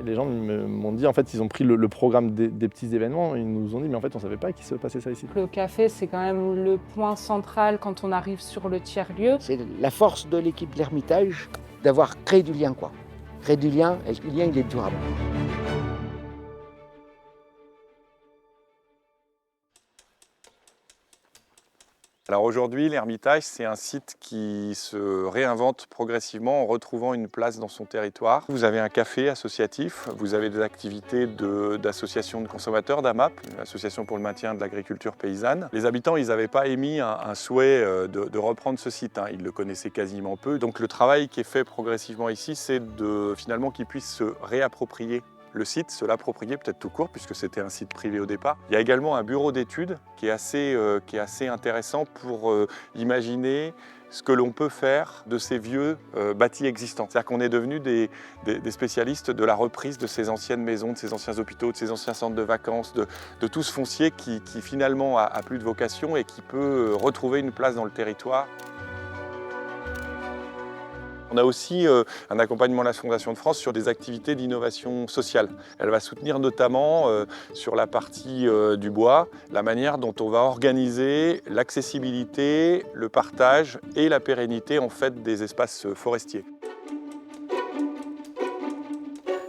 Les gens m'ont dit, en fait, ils ont pris le programme des petits événements, ils nous ont dit, mais en fait, on ne savait pas qu'il se passait ça ici. Le café, c'est quand même le point central quand on arrive sur le tiers-lieu. C'est la force de l'équipe de l'Ermitage d'avoir créé du lien, quoi. Créer du lien, et le lien, il est durable. Alors aujourd'hui, l'Ermitage, c'est un site qui se réinvente progressivement en retrouvant une place dans son territoire. Vous avez un café associatif, vous avez des activités d'associations de consommateurs, d'AMAP, l'Association pour le maintien de l'agriculture paysanne. Les habitants, ils n'avaient pas émis un souhait de reprendre ce site, ils le connaissaient quasiment peu. Donc le travail qui est fait progressivement ici, c'est finalement qu'ils puissent se réapproprier le site, se l'approprier peut-être tout court, puisque c'était un site privé au départ. Il y a également un bureau d'études qui est assez intéressant pour imaginer ce que l'on peut faire de ces vieux bâtis existants. C'est-à-dire qu'on est devenus des spécialistes de la reprise de ces anciennes maisons, de ces anciens hôpitaux, de ces anciens centres de vacances, de tout ce foncier qui finalement a plus de vocation et qui peut retrouver une place dans le territoire. On a aussi un accompagnement de la Fondation de France sur des activités d'innovation sociale. Elle va soutenir notamment sur la partie du bois, la manière dont on va organiser l'accessibilité, le partage et la pérennité en fait, des espaces forestiers.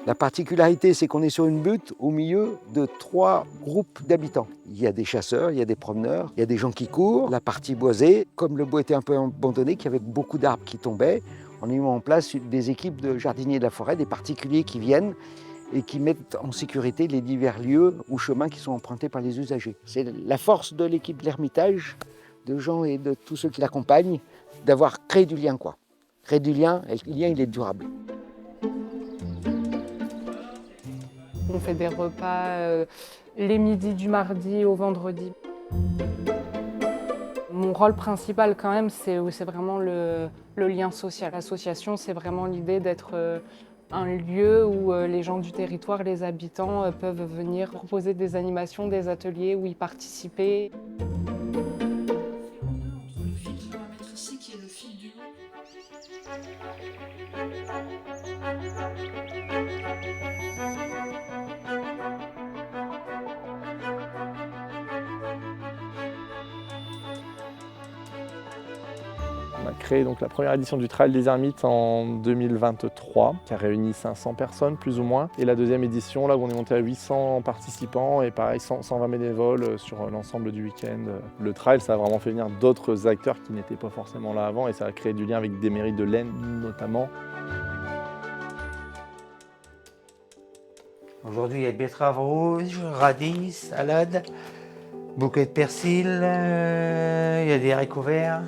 La particularité, c'est qu'on est sur une butte au milieu de 3 groupes d'habitants. Il y a des chasseurs, il y a des promeneurs, il y a des gens qui courent. La partie boisée, comme le bois était un peu abandonné, qu'il y avait beaucoup d'arbres qui tombaient, on a mis en place des équipes de jardiniers de la forêt, des particuliers qui viennent et qui mettent en sécurité les divers lieux ou chemins qui sont empruntés par les usagers. C'est la force de l'équipe de l'Ermitage, de Jean et de tous ceux qui l'accompagnent, d'avoir créé du lien, quoi. Créer du lien, et le lien, il est durable. On fait des repas les midis du mardi au vendredi. Mon rôle principal quand même, c'est vraiment le lien social. L'association, c'est vraiment l'idée d'être un lieu où les gens du territoire, les habitants peuvent venir proposer des animations, des ateliers où y participer. On a créé donc la première édition du Trail des Ermites en 2023, qui a réuni 500 personnes plus ou moins. Et la deuxième édition, là où on est monté à 800 participants et pareil 120 bénévoles sur l'ensemble du week-end. Le trail, ça a vraiment fait venir d'autres acteurs qui n'étaient pas forcément là avant et ça a créé du lien avec des mairies de l'Aisne notamment. Aujourd'hui, il y a betteraves rouges, radis, salade, bouquet de persil, il y a des haricots verts.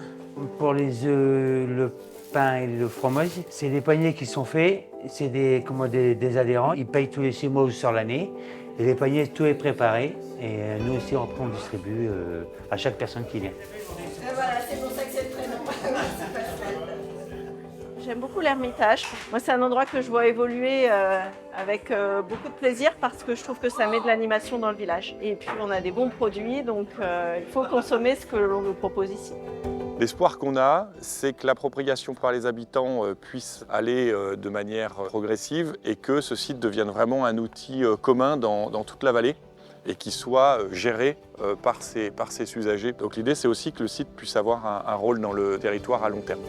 Pour les œufs, le pain et le fromage, c'est des paniers qui sont faits, c'est des adhérents, ils payent tous les 6 mois sur l'année. Et les paniers, tout est préparé et nous aussi on distribue à chaque personne qui vient. Et voilà, c'est pour ça que c'est le prénom. J'aime beaucoup l'Ermitage. Moi, c'est un endroit que je vois évoluer avec beaucoup de plaisir parce que je trouve que ça met de l'animation dans le village. Et puis, on a des bons produits, donc il faut consommer ce que l'on nous propose ici. L'espoir qu'on a, c'est que l'appropriation par les habitants puisse aller de manière progressive et que ce site devienne vraiment un outil commun dans toute la vallée et qui soit géré par ses usagers. Donc l'idée, c'est aussi que le site puisse avoir un rôle dans le territoire à long terme.